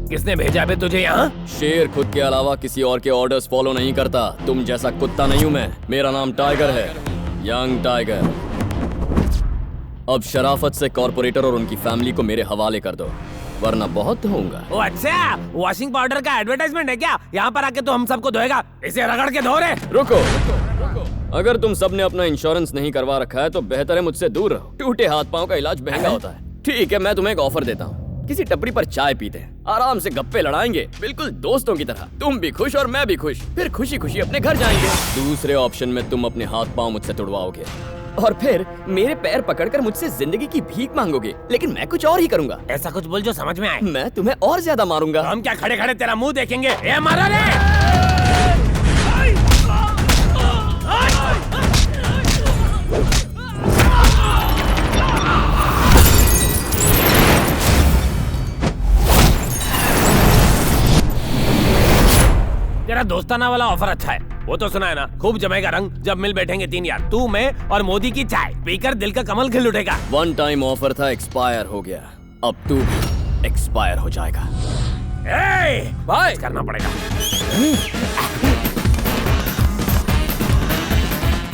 किसने भेजा बे तुझे यहाँ? शेर खुद के अलावा किसी और के ऑर्डर्स फॉलो नहीं करता। तुम जैसा कुत्ता नहीं हूँ मैं। मेरा नाम टाइगर है, यंग टाइगर। अब शराफत से कॉर्पोरेटर और उनकी फैमिली को मेरे हवाले कर दो, वरना बहुत होऊंगा। ओ अच्छा, वॉशिंग पाउडर का एडवर्टाइजमेंट है क्या? यहाँ पर आके तो हम सबको धोएगा, इसे रगड़ के धो रे। रुको, अगर तुम सबने अपना इंश्योरेंस नहीं करवा रखा है तो बेहतर है मुझसे दूर रहो। टूटे हाथ पांव का इलाज महंगा होता है। ठीक है, मैं तुम्हें एक ऑफर देता हूँ। किसी टपरी पर चाय पीते हैं, आराम से गप्पे लड़ाएंगे, बिल्कुल दोस्तों की तरह। तुम भी खुश और मैं भी खुश, फिर खुशी खुशी अपने घर जाएंगे। दूसरे ऑप्शन में तुम अपने हाथ पांव मुझसे तुड़वाओगे और फिर मेरे पैर पकड़कर मुझसे जिंदगी की भीख मांगोगे, लेकिन मैं कुछ और ही करूंगा। ऐसा कुछ बोल जो समझ में आए। मैं तुम्हें और ज्यादा मारूंगा। हम क्या खड़े खड़े तेरा मुंह देखेंगे? ए मारो रे! तेरा दोस्ताना वाला ऑफर अच्छा है, वो तो सुना है ना। खूब जमेगा रंग जब मिल बैठेंगे तीन यार, तू मैं और मोदी की चाय पीकर दिल का कमल खिल उठेगा। वन टाइम ऑफर था, एक्सपायर हो गया। अब तू भी एक्सपायर हो जाएगा। भाई करना पड़ेगा।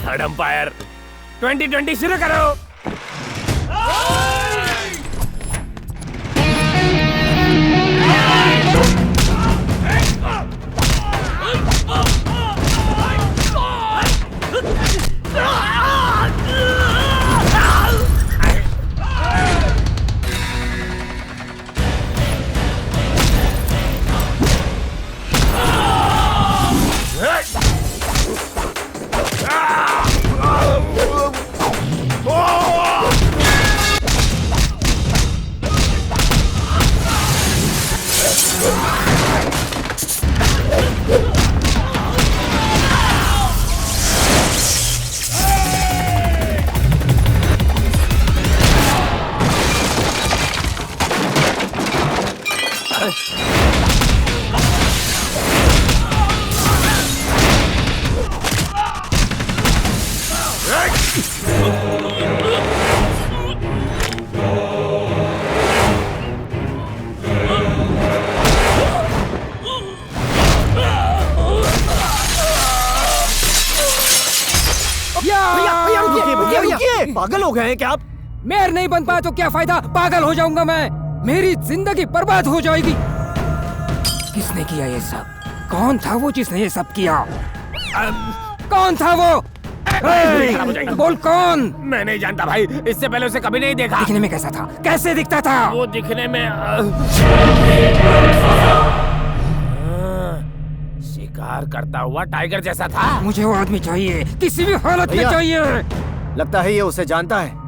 थर्ड अंपायर 2020 शुरू करो। पागल हो गए हैं क्या आप? मेयर नहीं बन पाया तो क्या फायदा? पागल हो जाऊंगा मैं, मेरी जिंदगी बर्बाद हो जाएगी। किसने किया ये सब? कौन था वो जिसने ये सब किया? कौन था वो? बोल कौन? मैं नहीं जानता भाई, इससे पहले उसे कभी नहीं देखा। दिखने में कैसा था? कैसे दिखता था? वो दिखने में शिकार करता हुआ टाइगर जैसा था। मुझे वो आदमी चाहिए, किसी भी हालत में चाहिए। लगता है ये उसे जानता है।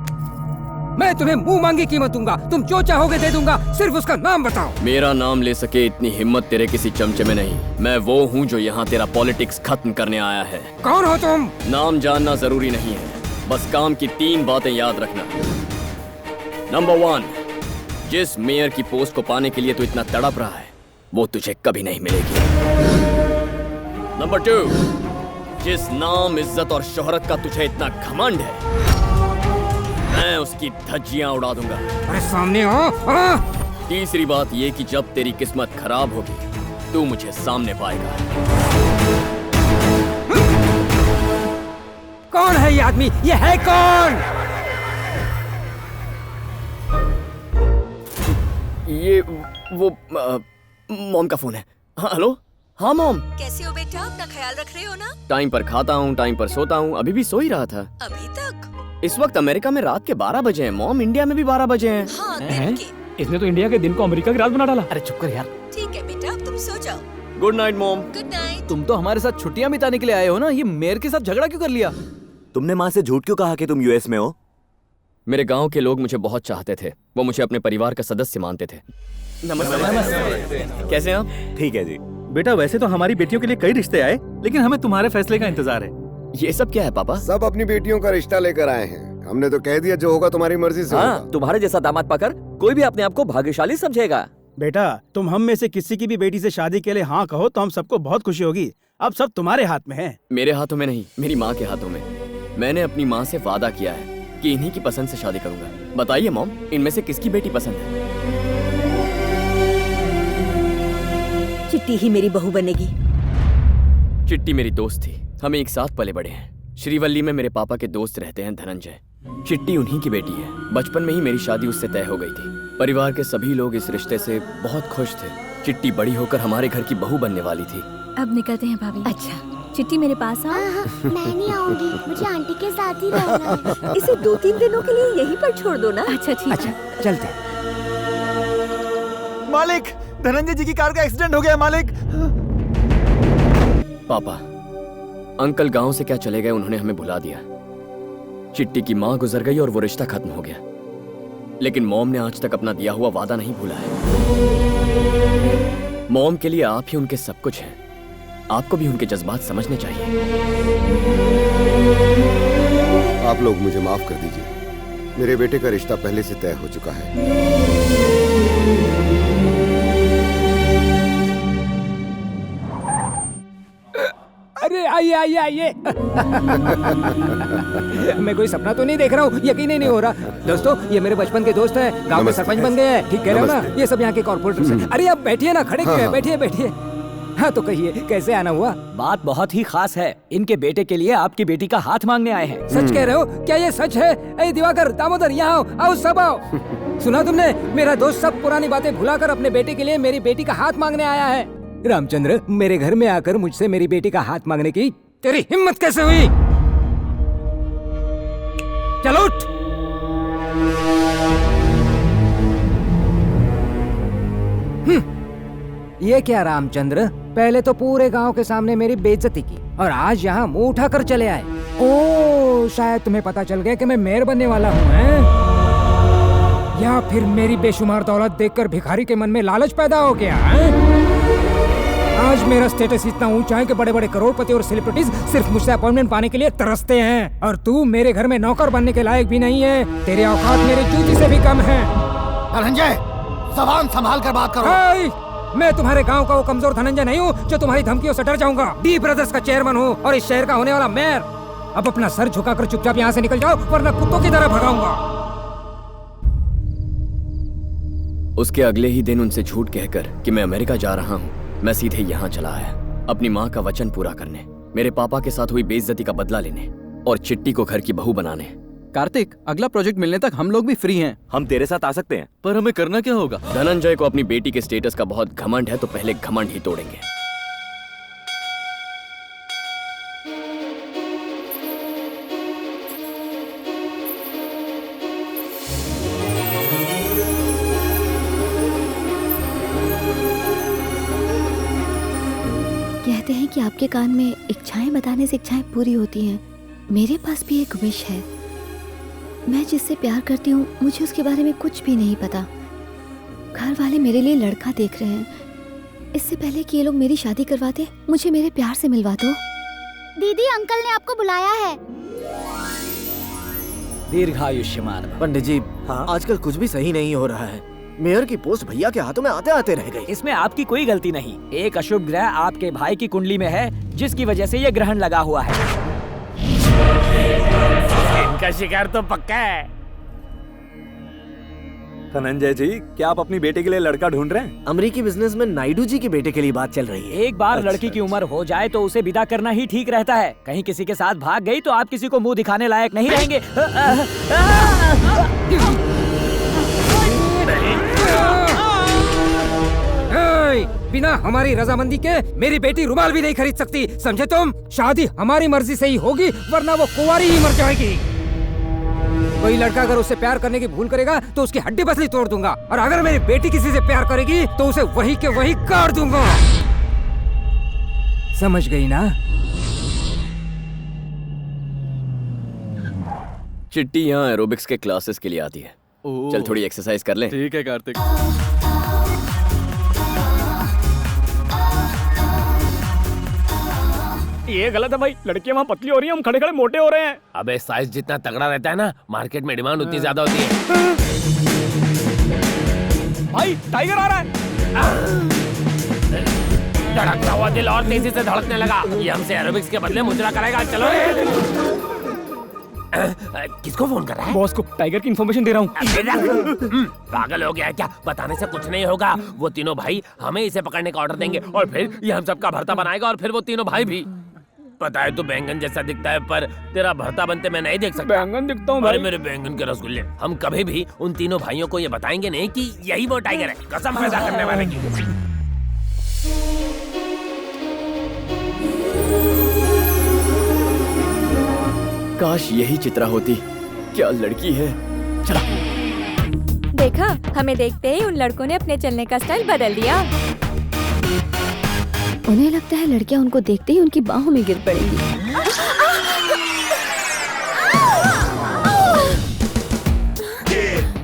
मैं तुम्हें मुंह मांगी कीमत दूंगा, तुम जो चाहोगे दे दूंगा, सिर्फ उसका नाम बताओ। मेरा नाम ले सके इतनी हिम्मत तेरे किसी चमचे में नहीं। मैं वो हूँ जो यहाँ तेरा पॉलिटिक्स खत्म करने आया है। कौन हो तुम? नाम जानना जरूरी नहीं है, बस काम की 3 बातें याद रखना। नंबर 1, जिस मेयर की पोस्ट को पाने के लिए तू इतना तड़प रहा है वो तुझे कभी नहीं मिलेगी। नंबर 2, जिस नाम, इज्जत और शोहरत का तुझे इतना घमंड है, मैं उसकी धज्जियां उड़ा दूंगा। अरे सामने हो। तीसरी बात ये कि जब तेरी किस्मत खराब होगी तू मुझे सामने पाएगा। कौन है ये आदमी? ये है कौन? ये वो मॉम का फोन है। हाँ हेलो। हाँ मॉम। कैसे हो बेटा, अपना ख्याल रख रहे हो ना? टाइम पर खाता हूँ, टाइम पर सोता हूँ, अभी भी सो ही रहा था। अभी तक? इस वक्त अमेरिका में रात के 12 बजे हैं मॉम, इंडिया में भी 12 बजे हैं। हाँ दिन के। इसने तो इंडिया के दिन को अमेरिका की रात बना डाला। अरे चुप कर यार। ठीक है बेटा, अब तुम सो जाओ। Good night mom. Good night. तुम तो हमारे साथ छुट्टियां बिताने के लिए आए हो ना, ये मेयर के साथ झगड़ा क्यों कर लिया? तुमने माँ से झूठ क्यों कहा कि तुम यूएस में हो? मेरे गांव के लोग मुझे बहुत चाहते थे, वो मुझे अपने परिवार का सदस्य मानते थे। नमस्ते। कैसे हैं आप? ठीक है जी। बेटा वैसे तो हमारी बेटियों के लिए कई रिश्ते आए, लेकिन हमें तुम्हारे फैसले का इंतजार है। ये सब क्या है पापा? सब अपनी बेटियों का रिश्ता लेकर आए हैं। हमने तो कह दिया जो होगा तुम्हारी मर्जी से होगा। तुम्हारे जैसा दामाद पाकर कोई भी अपने आप को भाग्यशाली समझेगा। बेटा तुम हम में से किसी की भी बेटी से शादी के लिए हाँ कहो तो हम सबको बहुत खुशी होगी। अब सब तुम्हारे हाथ में है। मेरे हाथों में नहीं, मेरी माँ के हाथों में। मैंने अपनी माँ से वादा किया है कि इन्हीं की पसंद से शादी करूंगा। बताइए मॉम, इनमें से किसकी बेटी पसंद है? चिट्टी ही मेरी बहू बनेगी। चिट्टी मेरी दोस्त थी, हम एक साथ पले बड़े हैं। श्रीवल्ली में मेरे पापा के दोस्त रहते हैं धनंजय। चिट्टी उन्हीं की बेटी है। बचपन में ही मेरी शादी उससे तय हो गई थी। परिवार के सभी लोग इस रिश्ते से बहुत खुश थे। चिट्टी बड़ी होकर हमारे घर की बहू बनने वाली थी। अब निकलते हैं भाभी। अच्छा चिट्टी मेरे पास आ। मैं नहीं आऊंगी, मुझे आंटी के साथ ही रहना है। इसे 2-3 दिनों के लिए यहीं पर छोड़ दो ना। अच्छा ठीक है। चलते। मालिक, धनंजय जी की कार का एक्सीडेंट हो गया मालिक। पापा, अंकल गांव से क्या चले गए, उन्होंने हमें भुला दिया। चिट्टी की माँ गुजर गई और वो रिश्ता खत्म हो गया। लेकिन मॉम ने आज तक अपना दिया हुआ वादा नहीं भूला है। मॉम के लिए आप ही उनके सब कुछ हैं। आपको भी उनके जज्बात समझने चाहिए। आप लोग मुझे माफ कर दीजिए। मेरे बेटे का रिश्ता पहले से तय हो चुका है। अरे आइए आइए आइए। मैं कोई सपना तो नहीं देख रहा हूँ, यकीन ही नहीं हो रहा। दोस्तों ये मेरे बचपन के दोस्त हैं, गांव के नमस्ते। सरपंच बन गए हैं। ठीक कह रहे हो ना? नमस्ते। ये सब यहाँ के कॉर्पोरेटर्स हैं। अरे आप बैठिए ना, खड़े क्यों हैं? बैठिए बैठिए। हाँ तो कहिए कैसे आना हुआ? बात बहुत ही खास है। इनके बेटे के लिए आपकी बेटी का हाथ मांगने आए हैं। सच कह रहे हो? क्या ये सच है? ए दिवाकर, दामोदर, यहाँ आओ, आओ सब आओ। सुना तुमने? मेरा दोस्त सब पुरानी बातें भुलाकर अपने बेटे के लिए मेरी बेटी का हाथ मांगने आया है। रामचंद्र, मेरे घर में आकर मुझसे मेरी बेटी का हाथ मांगने की तेरी हिम्मत कैसे हुई? चलो उठ। ये क्या रामचंद्र, पहले तो पूरे गांव के सामने मेरी बेइज्जती की और आज यहाँ मुंह उठाकर चले आए। ओ शायद तुम्हें पता चल गया कि मैं मेयर बनने वाला हूँ, हैं? या फिर मेरी बेशुमार दौलत देखकर भिखारी के मन में लालच पैदा हो गया है? आज मेरा स्टेटस इतना ऊंचा है कि बड़े बड़े करोड़पति और सेलिब्रिटीज सिर्फ मुझसे अपॉइंटमेंट पाने के लिए तरसते हैं, और तू मेरे घर में नौकर बनने के लायक भी नहीं है। तेरे औकात मेरी जूती से भी कम है। धनंजय, जबान संभाल कर बात करो। हाय! मैं तुम्हारे गांव का वो कमजोर धनंजय नहीं हूँ जो तुम्हारी धमकियों से डर जाऊंगा। डी ब्रदर्स का चेयरमैन हूँ और इस शहर का होने वाला मेयर। अब अपना सर झुकाकर चुपचाप यहाँ से निकल जाओ, वरना कुत्तों की तरह भगाऊंगा। उसके अगले ही दिन उनसे झूठ कहकर कि मैं अमेरिका जा रहा हूँ, मैं सीधे यहाँ चला आया अपनी माँ का वचन पूरा करने, मेरे पापा के साथ हुई बेइज्जती का बदला लेने और चिट्टी को घर की बहू बनाने। कार्तिक, अगला प्रोजेक्ट मिलने तक हम लोग भी फ्री हैं। हम तेरे साथ आ सकते हैं, पर हमें करना क्या होगा? धनंजय को अपनी बेटी के स्टेटस का बहुत घमंड है, तो पहले घमंड ही तोड़ेंगे। कहते हैं कि आपके कान में इच्छाएं बताने से इच्छाएं पूरी होती हैं। मेरे पास भी एक विश है। मैं जिससे प्यार करती हूँ मुझे उसके बारे में कुछ भी नहीं पता। घर वाले मेरे लिए लड़का देख रहे हैं। इससे पहले कि ये लोग मेरी शादी करवाते, मुझे मेरे प्यार से मिलवा दो। दीदी, अंकल ने आपको बुलाया है। दीर्घायुष्मान। पंडित जी, आजकल कुछ भी सही नहीं हो रहा है। मेयर की पोस्ट भैया के हाथों में आते आते रह गई। इसमें आपकी कोई गलती नहीं। एक अशुभ ग्रह आपके भाई की कुंडली में है, जिसकी वजह से ये ग्रहण लगा हुआ है। इनका शिकार तो पक्का है। धनंजय जी, क्या आप अपनी बेटे के लिए लड़का ढूंढ रहे हैं? अमेरिकी बिजनेसमैन नायडू जी के बेटे के लिए बात चल रही है। एक बार लड़की की उम्र हो जाए तो उसे विदा करना ही ठीक रहता है। कहीं किसी के साथ भाग गई तो आप किसी को मुंह दिखाने लायक नहीं रहेंगे। बिना हमारी रजामंदी के मेरी बेटी रुमाल भी नहीं खरीद सकती, समझे तुम? शादी हमारी मर्जी से ही होगी, वरना वो कुंवारी ही मर जाएगी। कोई लड़का अगर उससे प्यार करने की भूल करेगा तो उसकी हड्डी पसली तोड़ दूंगा, और अगर मेरी बेटी किसी से प्यार करेगी तो उसे वही के वही काट दूंगा। समझ गई ना? चिट्टी यहाँ एरोबिक्स के क्लासेस के लिए आती है। चल थोड़ी एक्सरसाइज कर ले। ठीक है कार्तिक। ये गलत है भाई, लड़कियां वहाँ पतली हो रही हैं, हम खड़े खड़े मोटे हो रहे हैं। अबे साइज जितना तगड़ा रहता है ना, मार्केट में डिमांड उतनी ज्यादा होती है। भाई टाइगर आ रहा है। धड़कता हुआ दिल और तेजी से धड़कने लगा। ये हमसे एरोबिक्स के बदले मुजरा कराएगा। चलो किसको फोन कर रहा है? बॉस को टाइगर की इन्फॉर्मेशन दे रहा हूँ। पागल हो गया है क्या? बताने से कुछ नहीं होगा। वो तीनों भाई हमें इसे पकड़ने का ऑर्डर देंगे और फिर ये हम सबका भरता बनाएगा, और फिर वो तीनों भाई भी। पता है तू बैंगन जैसा दिखता है, पर तेरा भरता बनते मैं नहीं देख सकता। बैंगन दिखता हूँ अरे भाई। मेरे बैंगन के रसगुल्ले। हम कभी भी उन तीनों भाइयों को ये बताएंगे नहीं कि यही वो टाइगर है, कसम पैदा करने वाले की। काश यही चित्रा होती। क्या लड़की है। चला। देखा, हमें देखते ही उन लड़कों ने अपने चलने का स्टाइल बदल दिया। उन्हें लगता है लड़कियां उनको देखते ही उनकी बाहों में गिर पड़ेंगी।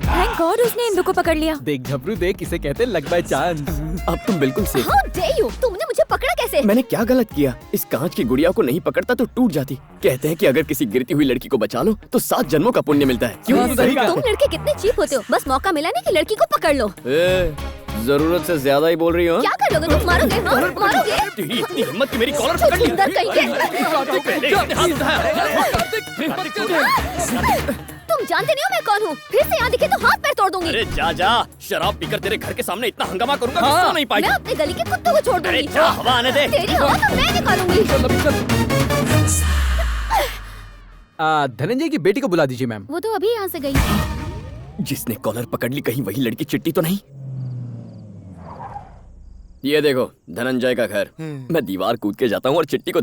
थैंक गॉड उसने इंदु को पकड़ लिया। देख झबरू देख, इसे कहते हैं लक बाय चांस। अब तुम बिल्कुल सेफ। How dare you? तुमने मुझे पकड़ा कैसे? मैंने क्या गलत किया? इस कांच की गुड़िया को नहीं पकड़ता तो टूट जाती। कहते हैं कि अगर किसी गिरती हुई लड़की को बचा लो तो 7 जन्मों का पुण्य मिलता है। क्यों? सही कहा। तुम लड़के कितने चीप होते हो, बस मौका मिला नहीं कि लड़की को पकड़ लो। जरूरत से ज्यादा ही बोल रही हो। क्या करोगे तुम? मारोगे? हाँ? मारोगे? तेरी इतनी हिम्मत कि मेरी कॉलर पकड़ लिया। सुंदर कहीं तुम जानते नहीं हो मैं कौन हूँ। फिर से यहाँ दिखे तो हाथ पैर तोड़ दूंगी। अरे जा जा, शराब पीकर तेरे घर के सामने इतना हंगामा करूंगा कि सो नहीं पाएगी। मैं अपने गली के कुत्तों को छोड़ अरे दूंगी। जा, हवा आने दे। तेरी हवा तो मैं निकालूंगी। धनंजय की बेटी को बुला दीजिए मैम। वो तो अभी यहाँ से गई। जिसने कॉलर पकड़ ली, कहीं वही लड़की चिट्टी तो नहीं? ये देखो धनंजय का घर। मैं दीवार कूद के जाता हूँ और चिट्टी को